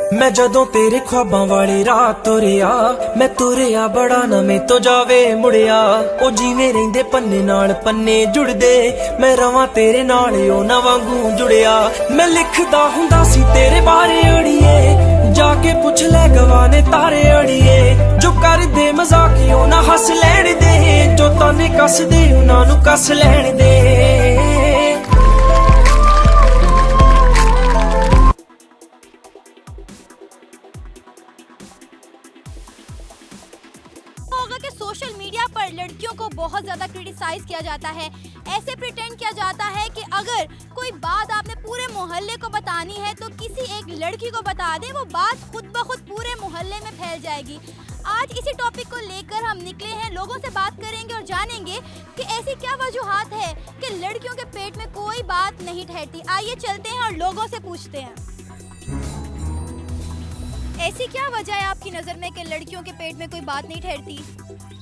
मैं जदों तेरे ख्वाबां वाली रात तुरिया मैं तुरिया बड़ा नवें तो जावे मुड़िया ओ जिवें रहिंदे पन्ने नाल पन्ने जुड़दे मैं रवां तेरे नाल ओ ना वांगू जुड़िया मैं लिखदा हुंदा सी तेरे बारे अड़िए जाके पुछ ले गवाने तारे अड़िए जो कर दे मजाकियों ना हस लैण दे जो ताने कस दे उन्हां नूं कस लैण दे। होगा कि सोशल मीडिया पर लड़कियों को बहुत ज्यादा क्रिटिसाइज किया जाता है। ऐसे प्रिटेंड किया जाता है कि अगर कोई बात आपने पूरे मोहल्ले को बतानी है तो किसी एक लड़की को बता दें, वो बात खुद ब खुद पूरे मोहल्ले में फैल जाएगी। आज इसी टॉपिक को लेकर हम निकले हैं, लोगों से बात करेंगे और जानेंगे कि ऐसी क्या वजूहात है कि लड़कियों के पेट में कोई बात नहीं ठहरती। आइए चलते हैं और लोगों से पूछते हैं, ऐसी क्या वजह है आपकी नज़र में कि लड़कियों के पेट में कोई बात नहीं ठहरती?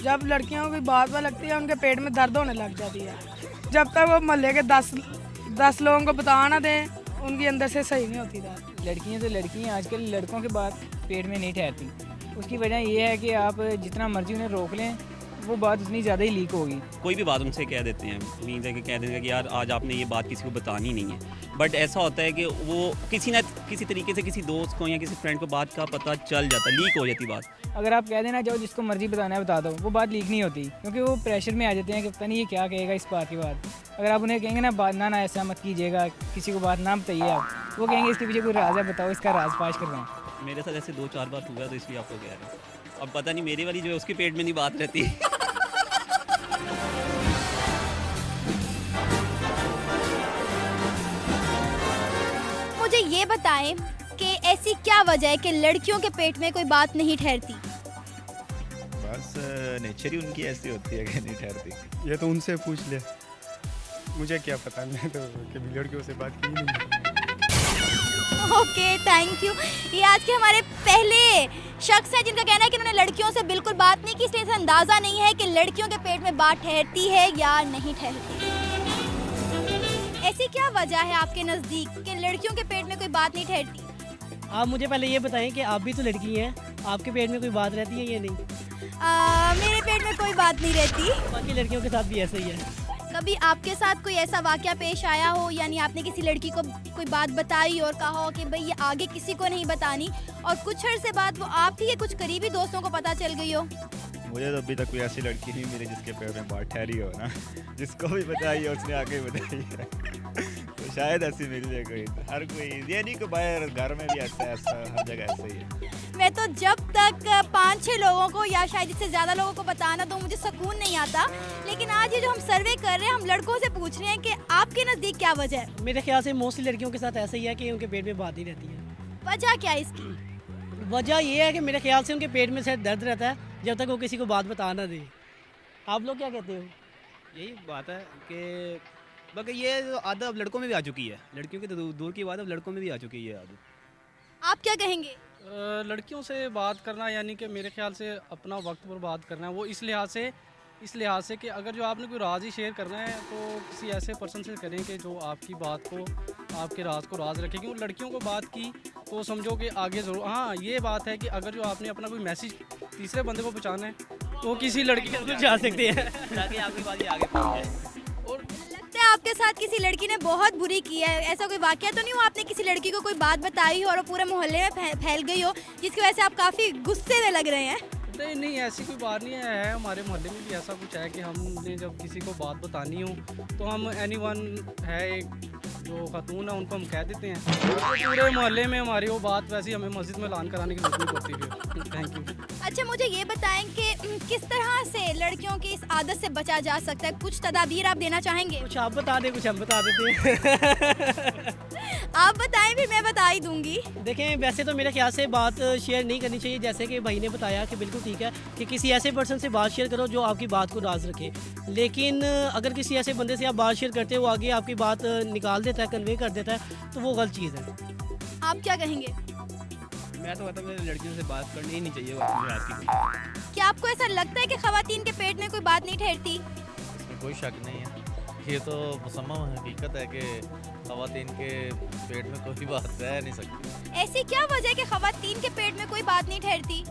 जब लड़कियों को कोई बात लगती है उनके पेट में दर्द होने लग जाती है। जब तक वो मोहल्ले के 10 लोगों को बता ना दें उनकी अंदर से सही नहीं होती बात। लड़कियां तो लड़कियां, आजकल लड़कों के बात पेट में नहीं ठहरती। उसकी वजह ये है कि आप जितना मर्जी उन्हें रोक लें वो बात उतनी ज़्यादा ही लीक होगी। कोई भी बात उनसे कह देते हैं, उम्मीद है कि कह देंगे कि यार आज आपने ये बात किसी को बतानी नहीं है, बट ऐसा होता है कि वो किसी न किसी तरीके से किसी दोस्त को या किसी फ्रेंड को बात का पता चल जाता है, लीक हो जाती बात। अगर आप कह देना जाओ जिसको मर्जी बताना है बता दो, वो बात लीक नहीं होती क्योंकि वो प्रेशर में आ जाते हैं कि पता नहीं ये क्या कहेगा इस बात की बात। अगर आप उन्हें कहेंगे ना बात ना ऐसा मत कीजिएगा, किसी को बात ना बताइए आप, वो कहेंगे इसके पीछे कोई राज है, बताओ इसका राज फाश करवाएं। मेरे साथ ऐसे 2-4 बार हुआ तो इसलिए आपको कह रहे हैं। अब पता नहीं मेरी वाली जो है उसके पेट में नहीं बात रहती। मुझे ये बताएं कि ऐसी क्या वजह है कि लड़कियों के पेट में कोई बात नहीं ठहरती? बस नेचर ही उनकी ऐसी होती है कि नहीं ठहरती। ये तो उनसे पूछ ले, मुझे क्या पता, मैं तो कभी लड़कियों से बात की नहीं। Okay, thank you. ये आज के हमारे पहले शख्स हैं जिनका कहना है कि उन्होंने लड़कियों से बिल्कुल बात नहीं की, इसलिए इसे अंदाज़ा नहीं है कि लड़कियों के पेट में बात ठहरती है या नहीं ठहरती। ऐसी क्या वजह है आपके नज़दीक कि लड़कियों के पेट में कोई बात नहीं ठहरती? आप मुझे पहले ये बताएं कि आप भी तो लड़की हैं, आपके पेट में कोई बात रहती है या नहीं? मेरे पेट में कोई बात नहीं रहती। बाकी लड़कियों के साथ भी ऐसा ही है। कभी आपके साथ कोई ऐसा वाकया पेश आया हो, यानी आपने किसी लड़की को कोई बात बताई और कहा हो कि भाई ये आगे किसी को नहीं बतानी, और कुछ अर्से बाद वो आप ही के कुछ करीबी दोस्तों को पता चल गई हो? मुझे तो अभी तक कोई ऐसी लड़की नहीं मिली जिसके पेट में बात ठहरी हो ना। जिसको भी बताई है उसने आके बताई है। तो शायद ऐसी मिल जाए कोई। हर कोई ये नहीं कि बाहर घर में भी ऐसा हर जगह ऐसा ही है। मैं तो जब तक 5-6 लोगों को या शायद इससे ज़्यादा लोगों को बताना तो मुझे सुकून नहीं आता। लेकिन आज ये जो हम सर्वे कर रहे हैं, हम लड़कों से पूछ रहे हैं कि आपके नज़दीक क्या वजह है? मेरे ख्याल से मोस्टली लड़कियों के साथ ऐसा ही है कि उनके पेट में बात ही रहती है। वजह क्या है इसकी? वजह ये है कि मेरे ख्याल से उनके पेट में से दर्द रहता है जब तक वो किसी को बात बता ना दे। आप लोग क्या कहते हो? यही बात है कि बाकी ये आदत अब लड़कों में भी आ चुकी है, लड़कियों की तो दूर की बात अब लड़कों में भी आ चुकी है आदत। आप क्या कहेंगे? लड़कियों से बात करना यानी कि मेरे ख्याल से अपना वक्त पर बात करना है, वो इस लिहाज से कि अगर जो आपने कोई राज ही शेयर करना है तो किसी ऐसे पर्सन से करें कि जो आपकी बात को, आपके राज को राज रखे। क्योंकि लड़कियों को बात की तो समझो कि आगे ज़रूर, हाँ ये बात है कि अगर जो आपने अपना कोई मैसेज तीसरे बंदे को पहुँचाना है तो किसी लड़की को जा सकते हैं ताकि आपकी बात ही आगे पहुँच जाए। और लगता है आपके साथ किसी लड़की ने बहुत बुरी की है। ऐसा कोई वाकया तो नहीं हुआ आपने किसी लड़की को कोई बात बताई हो और वो पूरे मोहल्ले में फैल गई हो, जिसकी वजह से आप काफ़ी गुस्से में लग रहे हैं? नहीं ऐसी कोई बात नहीं है। हमारे मोहल्ले में भी ऐसा कुछ है कि हमने जब किसी को बात बतानी हो तो हम एनीवन है एक जो खातून है उनको हम कह देते हैं, तो पूरे मोहल्ले में हमारी वो बात वैसे हमें मस्जिद में ऐलान कराने की जरूरत नहीं पड़ती है। Thank you. अच्छा, मुझे ये बताएं कि किस तरह से लड़कियों की इस आदत से बचा जा सकता है? कुछ तदाबीर आप देना चाहेंगे? कुछ आप बता दें, कुछ हम बता देते हैं। आप बताएं फिर मैं बता ही दूंगी। देखें, वैसे तो मेरे ख्याल से बात शेयर नहीं करनी चाहिए, जैसे कि भाई ने बताया कि बिल्कुल ठीक है कि किसी ऐसे पर्सन से बात शेयर करो जो आपकी बात को राज रखे। लेकिन अगर किसी ऐसे बंदे से आप बात शेयर करते हो, आगे आपकी बात निकाल देता है, कन्वे कर देता है, तो वो गलत चीज़ है। आप क्या कहेंगे? मैं तो कहता हूँ लड़कियों से बात करनी ही नहीं चाहिए आज की। क्या आपको ऐसा लगता है कि खवातीन के पेट में कोई बात नहीं ठहरती? इसमें कोई शक नहीं है। ये तो मुसम्मम हकीकत है कि ख़वातीन के पेट में कोई बात रह नहीं सकती। ऐसी क्या वजह है कि खवातीन के पेट में कोई बात नहीं ठहरती?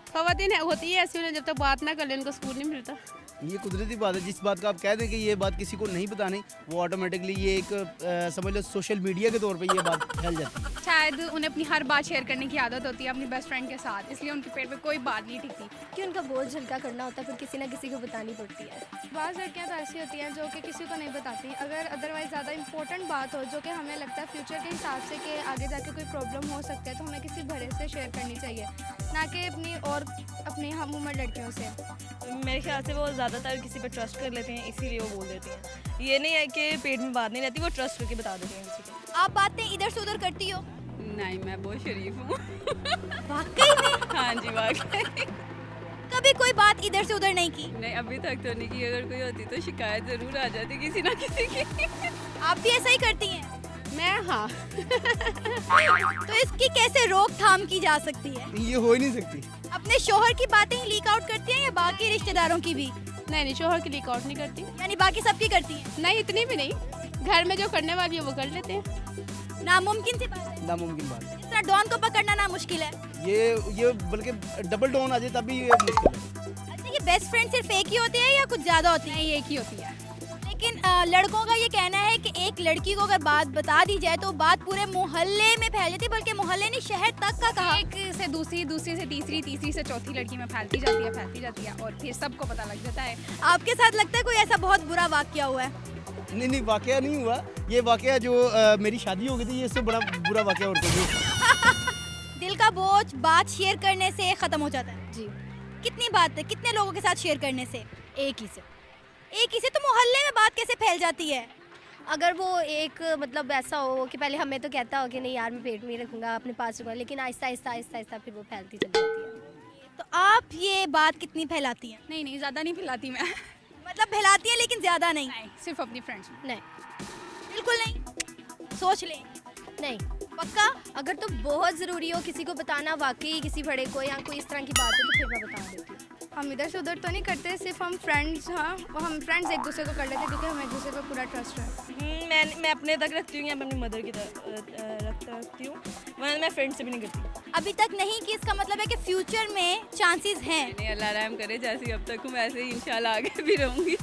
खवातीन होती है ऐसी, जब तक बात ना कर ले उनको सुकून नहीं मिलता। ये कुदरती बात है, जिस बात का आप कह दें कि ये बात किसी को नहीं बतानी, वो ऑटोमेटिकली ये एक समझ लो सोशल मीडिया के तौर पे ये बात फैल जाती है। शायद उन्हें अपनी हर बात शेयर करने की आदत होती है अपनी बेस्ट फ्रेंड के साथ, इसलिए उनके पेट में कोई बात नहीं टिकती कि उनका बोझ हल्का करना होता है, फिर किसी ना किसी को बतानी पड़ती है। बाज़ लड़कियाँ तो ऐसी होती हैं जो कि किसी को नहीं बताती, अगर अदरवाइज़ ज़्यादा इंपॉर्टेंट बात हो जो कि हमें लगता है फ्यूचर के हिसाब से कि आगे जाके कोई प्रॉब्लम हो सकता है, तो हमें किसी बड़े से शेयर करनी चाहिए, ना कि अपनी हम उम्र लड़कियों से। मेरे ख्याल से वो ज़्यादातर किसी पर ट्रस्ट कर लेते हैं, इसीलिए वो बोल देती हैं। ये नहीं है कि पेट में बात नहीं रहती, वो ट्रस्ट करके बता देती हैं किसी को। आप बातें इधर से उधर करती हो? नहीं, मैं बहुत शरीफ हूँ। वाकई में? हाँ जी, वाकई। कभी कोई बात इधर से उधर नहीं की? नहीं, अभी तक तो नहीं की। अगर कोई होती तो शिकायत ज़रूर आ जाती किसी ना किसी की। आप भी ऐसा ही करती हैं? मैं हाँ। तो इसकी कैसे रोकथाम की जा सकती है? ये हो ही नहीं सकती। अपने शोहर की बातें ही लीक आउट करती हैं या बाकी रिश्तेदारों की भी? नहीं, शोहर की लीक आउट नहीं करती। यानी बाकी सबकी करती हैं? नहीं, इतनी भी नहीं। घर में जो करने वाली है वो कर लेते हैं। नामुमकिन सी बात है। नामुमकिन बात है। इस तरह डॉन को पकड़ना ना मुश्किल है। ये बल्कि डबल डोन आ जाए तब भी ये मुश्किल है। अच्छा, ये बेस्ट फ्रेंड सिर्फ एक ही होती है या कुछ ज्यादा होती है? नहीं, एक ही होती है। लेकिन लड़कों का ये कहना है कि एक लड़की को अगर बात बता दी जाए तो बात पूरे मोहल्ले में फैल जाती है, बल्कि मोहल्ले ने शहर तक का कहा। एक से दूसरी, दूसरी से तीसरी, तीसरी से चौथी लड़की में फैलती जाती है और फिर सबको पता लग जाता है। आपके साथ लगता है कोई ऐसा बहुत बुरा वाकया हुआ है? नहीं, वाकया नहीं हुआ। ये वाकया जो मेरी शादी हो गई थी, ये इससे बड़ा बुरा वाकया और कोई नहीं। दिल का बोझ बात शेयर करने से खत्म हो जाता है? जी। कितनी बात है, कितने लोगों के साथ शेयर करने से? एक ही से तो मोहल्ले में बात कैसे फैल जाती है? अगर वो एक मतलब ऐसा हो कि पहले हमें तो कहता हो कि नहीं यार मैं पेट में ही रखूँगा, अपने पास रखूँगा, लेकिन आहिस्ता आहिस्ता फिर वो फैलती चली जाती है। तो आप ये बात कितनी फैलाती हैं? नहीं, ज़्यादा नहीं फैलाती मैं। मतलब फैलाती हैं लेकिन ज्यादा नहीं? नहीं, सिर्फ अपनी फ्रेंड्स में। नहीं, बिल्कुल नहीं। सोच लें। नहीं। पक्का? अगर तो बहुत ज़रूरी हो किसी को बताना, वाकई किसी बड़े को या कोई इस तरह की बात है, तो फिर मैं बता देती हूँ। हम इधर से उधर तो नहीं करते, सिर्फ हम फ्रेंड्स, हाँ हम फ्रेंड्स एक दूसरे को कर लेते हैं क्योंकि हमें एक दूसरे पर पूरा ट्रस्ट है। मैं अपने तक रखती हूँ या मैं अपनी मदर की तरफ रखती हूँ, मैं फ्रेंड से भी नहीं करती। अभी तक नहीं कि इसका मतलब है कि फ्यूचर में चांसेस हैं? नहीं, अल्लाह रहम करे, जैसे अब तक हूँ वैसे ही इंशाल्लाह आगे भी रहूँगी।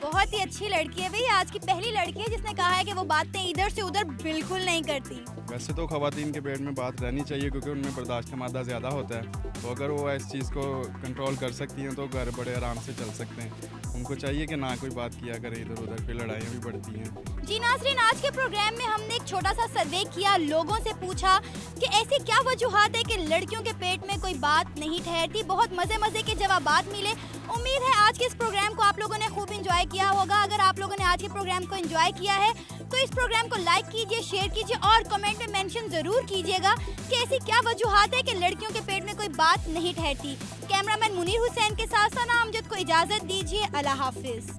बहुत ही अच्छी लड़की है भाई, आज की पहली लड़की है जिसने कहा है कि वो बातें इधर से उधर बिल्कुल नहीं करती। वैसे तो खवातीन के पेट में बात रहनी चाहिए क्योंकि उनमें बर्दाश्त का मादा ज़्यादा होता है, तो अगर वो इस चीज़ को कंट्रोल कर सकती हैं तो घर बड़े आराम से चल सकते हैं। उनको चाहिए कि ना कोई बात किया करें इधर उधर, फिर लड़ाइयाँ भी बढ़ती हैं। जी नाज़रीन, आज के प्रोग्राम में हमने एक छोटा सा सर्वे किया, लोगों से पूछा कि ऐसी क्या वजूहात है कि लड़कियों के पेट में कोई बात नहीं ठहरती। बहुत मज़े के जवाबात मिले। उम्मीद है आज के इस प्रोग्राम को आप लोगों ने खूब इंजॉय किया होगा। अगर आप लोगों ने आज के प्रोग्राम को इंजॉय किया है तो इस प्रोग्राम को लाइक कीजिए, शेयर कीजिए और कमेंट में मेंशन ज़रूर कीजिएगा कि ऐसी क्या वजूहात है कि लड़कियों के पेट में कोई बात नहीं ठहरती। कैमरामैन मुनीर हुसैन के साथ सना अमजद को इजाज़त दीजिए। अल्लाह हाफिज़।